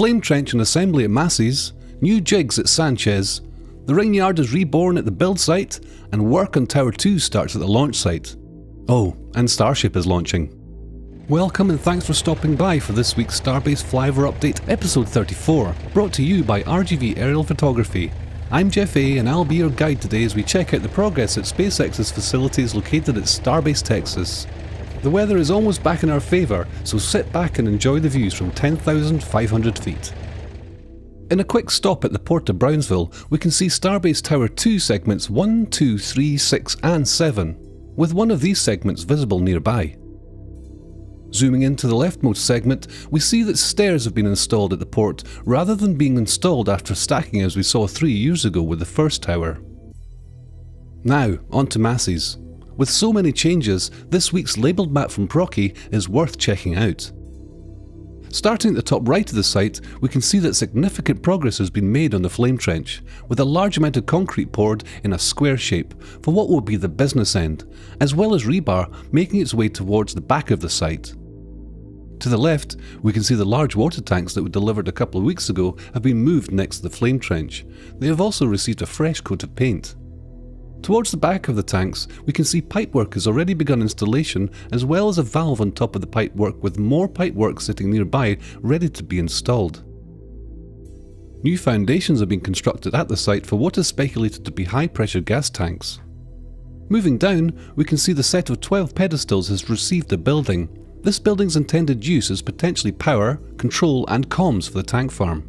flame trench and assembly at Massey's, new jigs at Sanchez, the ring yard is reborn at the build site, and work on Tower 2 starts at the launch site. Oh, and Starship is launching. Welcome and thanks for stopping by for this week's Starbase Flyover Update episode 34, brought to you by RGV Aerial Photography. I'm Jeff A and I'll be your guide today as we check out the progress at SpaceX's facilities located at Starbase, Texas. The weather is almost back in our favour, so sit back and enjoy the views from 10,500 feet. In a quick stop at the port of Brownsville, we can see Starbase Tower 2 segments 1, 2, 3, 6 and 7, with one of these segments visible nearby. Zooming into the leftmost segment, we see that stairs have been installed at the port rather than being installed after stacking as we saw 3 years ago with the first tower. Now, on to Massey's. With so many changes, this week's labelled map from Procky is worth checking out. Starting at the top right of the site, we can see that significant progress has been made on the flame trench, with a large amount of concrete poured in a square shape for what will be the business end, as well as rebar making its way towards the back of the site. To the left, we can see the large water tanks that were delivered a couple of weeks ago have been moved next to the flame trench. They have also received a fresh coat of paint. Towards the back of the tanks, we can see pipework has already begun installation, as well as a valve on top of the pipework with more pipework sitting nearby ready to be installed. New foundations are being constructed at the site for what is speculated to be high-pressure gas tanks. Moving down, we can see the set of 12 pedestals has received a building. This building's intended use is potentially power, control and comms for the tank farm.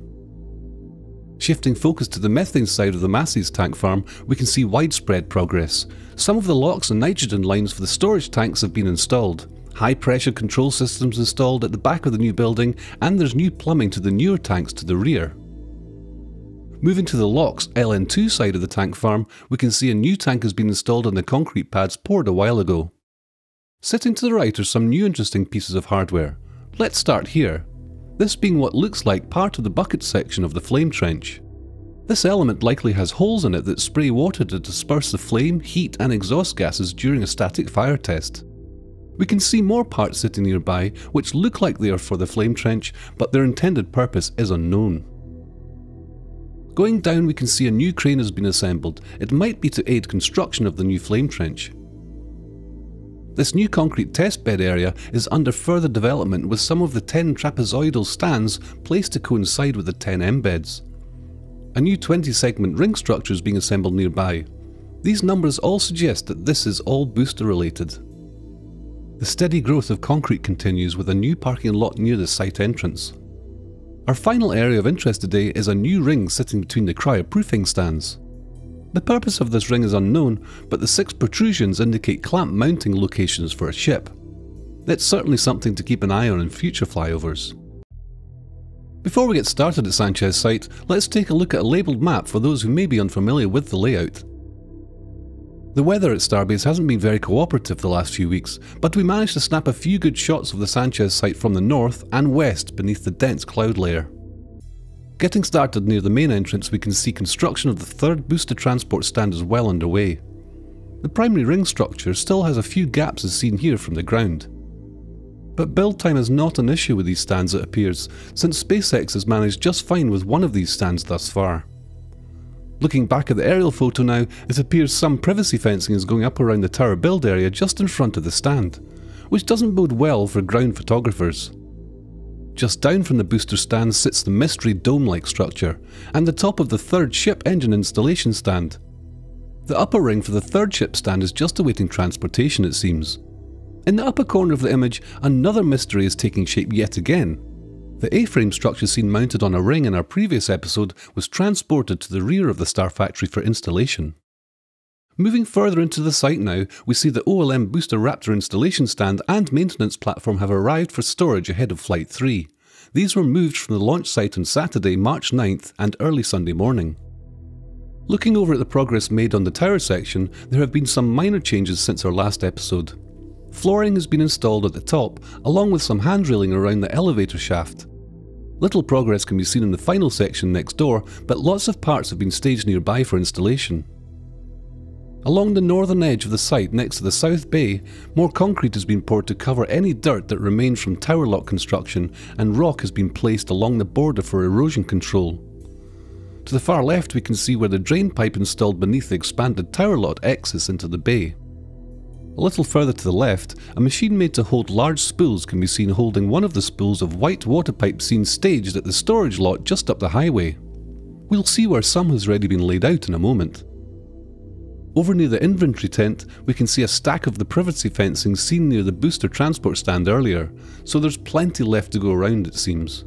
Shifting focus to the methane side of the Massey's tank farm, we can see widespread progress. Some of the locks and nitrogen lines for the storage tanks have been installed, high pressure control systems installed at the back of the new building, and there's new plumbing to the newer tanks to the rear. Moving to the locks LN2 side of the tank farm, we can see a new tank has been installed on the concrete pads poured a while ago. Sitting to the right are some new interesting pieces of hardware. Let's start here. This being what looks like part of the bucket section of the flame trench. This element likely has holes in it that spray water to disperse the flame, heat and exhaust gases during a static fire test. We can see more parts sitting nearby which look like they are for the flame trench, but their intended purpose is unknown. Going down, we can see a new crane has been assembled. It might be to aid construction of the new flame trench. This new concrete testbed area is under further development, with some of the 10 trapezoidal stands placed to coincide with the 10 embeds. A new 20-segment ring structure is being assembled nearby. These numbers all suggest that this is all booster related. The steady growth of concrete continues with a new parking lot near the site entrance. Our final area of interest today is a new ring sitting between the cryoproofing stands. The purpose of this ring is unknown, but the 6 protrusions indicate clamp mounting locations for a ship. That's certainly something to keep an eye on in future flyovers. Before we get started at Sanchez site, let's take a look at a labelled map for those who may be unfamiliar with the layout. The weather at Starbase hasn't been very cooperative the last few weeks, but we managed to snap a few good shots of the Sanchez site from the north and west beneath the dense cloud layer. Getting started near the main entrance, we can see construction of the third booster transport stand is well underway. The primary ring structure still has a few gaps as seen here from the ground. But build time is not an issue with these stands, it appears, since SpaceX has managed just fine with one of these stands thus far. Looking back at the aerial photo now, it appears some privacy fencing is going up around the tower build area just in front of the stand, which doesn't bode well for ground photographers. Just down from the booster stand sits the mystery dome-like structure, and the top of the third ship engine installation stand. The upper ring for the third ship stand is just awaiting transportation, it seems. In the upper corner of the image, another mystery is taking shape yet again. The A-frame structure seen mounted on a ring in our previous episode was transported to the rear of the Star Factory for installation. Moving further into the site now, we see the OLM Booster Raptor installation stand and maintenance platform have arrived for storage ahead of Flight 3. These were moved from the launch site on Saturday, March 9th and early Sunday morning. Looking over at the progress made on the tower section, there have been some minor changes since our last episode. Flooring has been installed at the top, along with some handrailing around the elevator shaft. Little progress can be seen in the final section next door, but lots of parts have been staged nearby for installation. Along the northern edge of the site next to the South Bay, more concrete has been poured to cover any dirt that remains from tower lot construction, and rock has been placed along the border for erosion control. To the far left we can see where the drain pipe installed beneath the expanded tower lot exits into the bay. A little further to the left, a machine made to hold large spools can be seen holding one of the spools of white water pipe seen staged at the storage lot just up the highway. We'll see where some has already been laid out in a moment. Over near the inventory tent, we can see a stack of the privacy fencing seen near the booster transport stand earlier, so there's plenty left to go around it seems.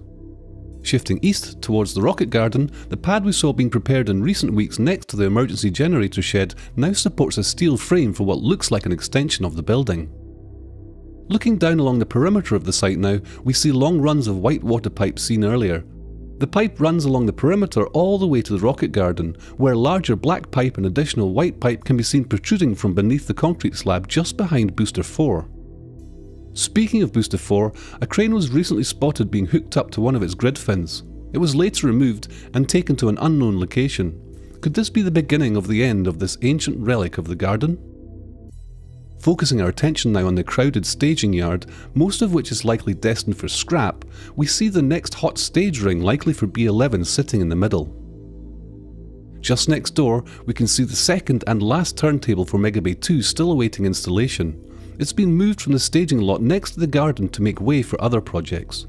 Shifting east towards the rocket garden, the pad we saw being prepared in recent weeks next to the emergency generator shed now supports a steel frame for what looks like an extension of the building. Looking down along the perimeter of the site now, we see long runs of white water pipe seen earlier. The pipe runs along the perimeter all the way to the rocket garden, where larger black pipe and additional white pipe can be seen protruding from beneath the concrete slab just behind Booster 4. Speaking of Booster 4, a crane was recently spotted being hooked up to one of its grid fins. It was later removed and taken to an unknown location. Could this be the beginning of the end of this ancient relic of the garden? Focusing our attention now on the crowded staging yard, most of which is likely destined for scrap, we see the next hot stage ring likely for B11 sitting in the middle. Just next door, we can see the second and last turntable for Megabay 2 still awaiting installation. It's been moved from the staging lot next to the garden to make way for other projects.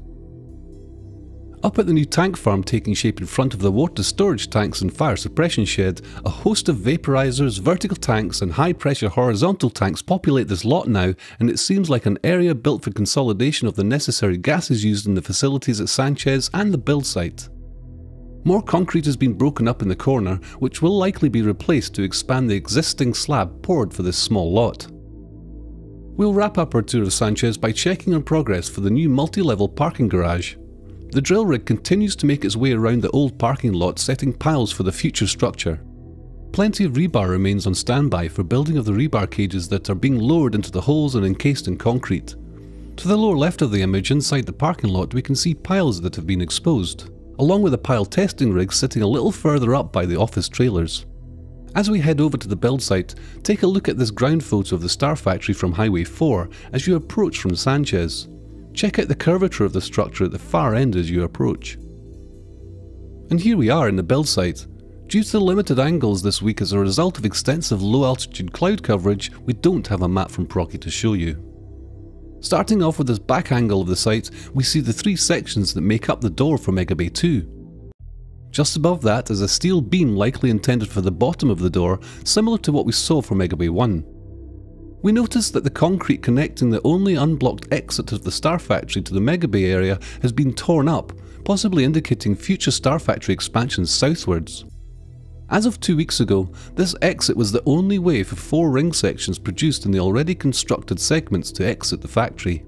Up at the new tank farm taking shape in front of the water storage tanks and fire suppression shed, a host of vaporizers, vertical tanks and high pressure horizontal tanks populate this lot now, and it seems like an area built for consolidation of the necessary gases used in the facilities at Sanchez and the build site. More concrete has been broken up in the corner, which will likely be replaced to expand the existing slab poured for this small lot. We'll wrap up our tour of Sanchez by checking on progress for the new multi-level parking garage. The drill rig continues to make its way around the old parking lot, setting piles for the future structure. Plenty of rebar remains on standby for building of the rebar cages that are being lowered into the holes and encased in concrete. To the lower left of the image, inside the parking lot, we can see piles that have been exposed, along with a pile testing rig sitting a little further up by the office trailers. As we head over to the build site, take a look at this ground photo of the Star Factory from Highway 4 as you approach from Sanchez. Check out the curvature of the structure at the far end as you approach. And here we are in the build site. Due to the limited angles this week as a result of extensive low altitude cloud coverage, we don't have a map from Procky to show you. Starting off with this back angle of the site, we see the three sections that make up the door for Megabay 2. Just above that is a steel beam likely intended for the bottom of the door, similar to what we saw for Megabay 1. We notice that the concrete connecting the only unblocked exit of the Star Factory to the Megabay area has been torn up, possibly indicating future Star Factory expansions southwards. As of 2 weeks ago, this exit was the only way for 4 ring sections produced in the already constructed segments to exit the factory.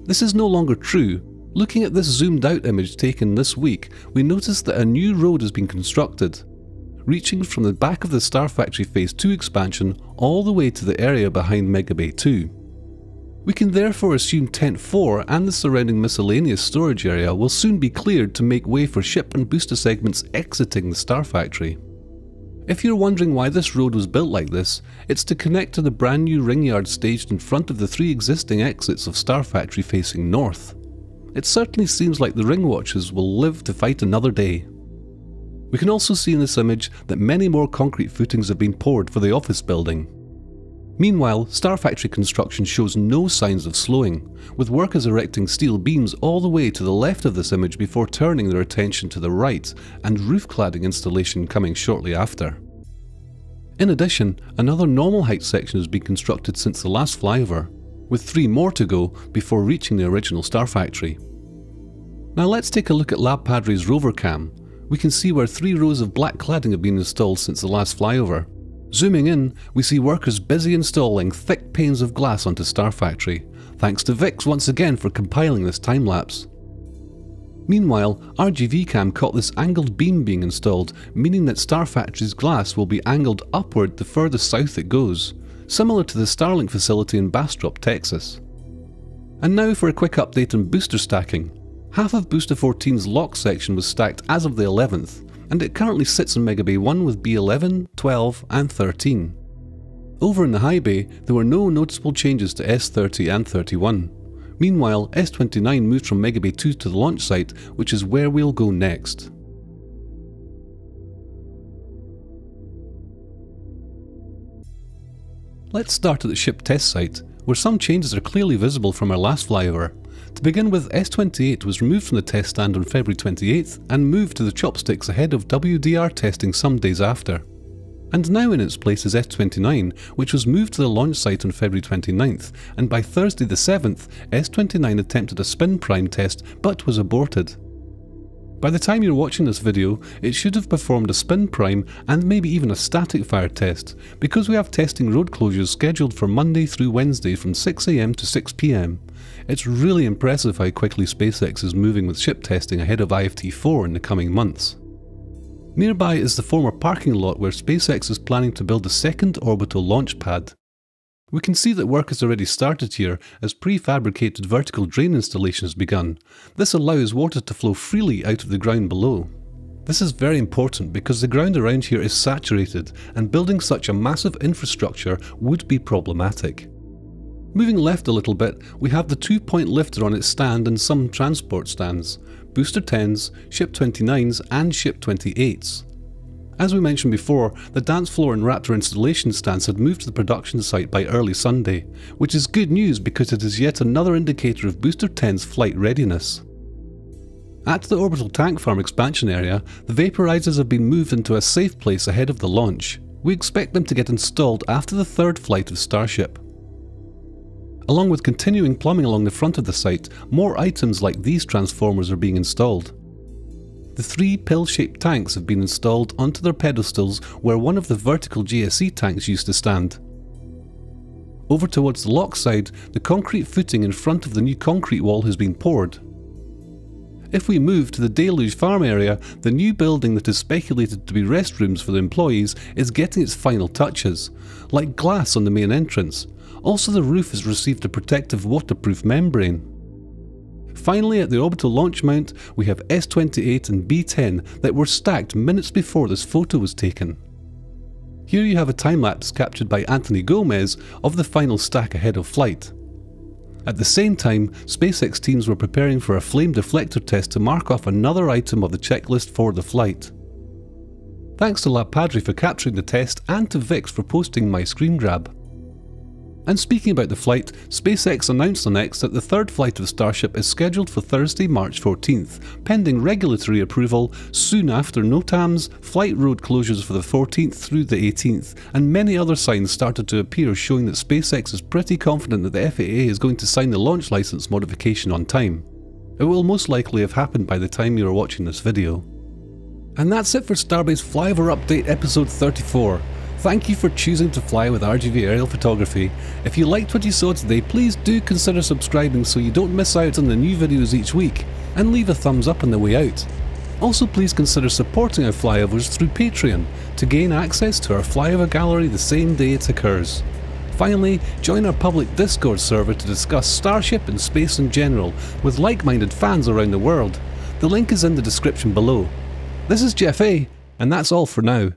This is no longer true. Looking at this zoomed out image taken this week, we notice that a new road has been constructed, reaching from the back of the Star Factory Phase 2 expansion all the way to the area behind Megabay 2. We can therefore assume Tent 4 and the surrounding miscellaneous storage area will soon be cleared to make way for ship and booster segments exiting the Star Factory. If you're wondering why this road was built like this, it's to connect to the brand new ring yard staged in front of the 3 existing exits of Star Factory facing north. It certainly seems like the ring watchers will live to fight another day. We can also see in this image that many more concrete footings have been poured for the office building. Meanwhile, Star Factory construction shows no signs of slowing, with workers erecting steel beams all the way to the left of this image before turning their attention to the right, and roof cladding installation coming shortly after. In addition, another normal height section has been constructed since the last flyover, with 3 more to go before reaching the original Star Factory. Now let's take a look at Labpadre's rover cam. We can see where 3 rows of black cladding have been installed since the last flyover. Zooming in, we see workers busy installing thick panes of glass onto Star Factory. Thanks to Vix once again for compiling this time-lapse. Meanwhile, RGV cam caught this angled beam being installed, meaning that Star Factory's glass will be angled upward the further south it goes, similar to the Starlink facility in Bastrop, Texas. And now for a quick update on booster stacking. Half of Booster 14's lock section was stacked as of the 11th, and it currently sits in Megabay 1 with B11, 12 and 13. Over in the high bay, there were no noticeable changes to S30 and 31. Meanwhile, S29 moved from Megabay 2 to the launch site, which is where we'll go next. Let's start at the ship test site, where some changes are clearly visible from our last flyover. To begin with, S28 was removed from the test stand on February 28th and moved to the chopsticks ahead of WDR testing some days after. And now in its place is S29, which was moved to the launch site on February 29th, and by Thursday the 7th, S29 attempted a spin prime test but was aborted. By the time you're watching this video, it should have performed a spin prime and maybe even a static fire test, because we have testing road closures scheduled for Monday through Wednesday from 6 AM to 6 PM. It's really impressive how quickly SpaceX is moving with ship testing ahead of IFT4 in the coming months. Nearby is the former parking lot where SpaceX is planning to build a second orbital launch pad. We can see that work has already started here as prefabricated vertical drain installation has begun. This allows water to flow freely out of the ground below. This is very important because the ground around here is saturated and building such a massive infrastructure would be problematic. Moving left a little bit, we have the 2-point lifter on its stand and some transport stands, Booster 10s, Ship 29s and Ship 28s. As we mentioned before, the dance floor and Raptor installation stands had moved to the production site by early Sunday, which is good news because it is yet another indicator of Booster 10's flight readiness. At the orbital tank farm expansion area, the vaporizers have been moved into a safe place ahead of the launch. We expect them to get installed after the third flight of Starship. Along with continuing plumbing along the front of the site, more items like these transformers are being installed. The 3 pill-shaped tanks have been installed onto their pedestals where one of the vertical GSE tanks used to stand. Over towards the lock side, the concrete footing in front of the new concrete wall has been poured. If we move to the Deluge farm area, the new building that is speculated to be restrooms for the employees is getting its final touches, like glass on the main entrance. Also, the roof has received a protective waterproof membrane. Finally, at the orbital launch mount, we have S28 and B10 that were stacked minutes before this photo was taken. Here you have a time-lapse captured by Anthony Gomez of the final stack ahead of flight. At the same time, SpaceX teams were preparing for a flame deflector test to mark off another item of the checklist for the flight. Thanks to Labpadre for capturing the test and to Vix for posting my screen grab. And speaking about the flight, SpaceX announced on X that the third flight of Starship is scheduled for Thursday, March 14th, pending regulatory approval soon after NOTAM's flight road closures for the 14th through the 18th, and many other signs started to appear showing that SpaceX is pretty confident that the FAA is going to sign the launch license modification on time. It will most likely have happened by the time you are watching this video. And that's it for Starbase Flyover Update episode 34. Thank you for choosing to fly with RGV Aerial Photography. If you liked what you saw today, please do consider subscribing so you don't miss out on the new videos each week, and leave a thumbs up on the way out. Also, please consider supporting our flyovers through Patreon to gain access to our flyover gallery the same day it occurs. Finally, join our public Discord server to discuss Starship and space in general with like-minded fans around the world. The link is in the description below. This is Jeff A, and that's all for now.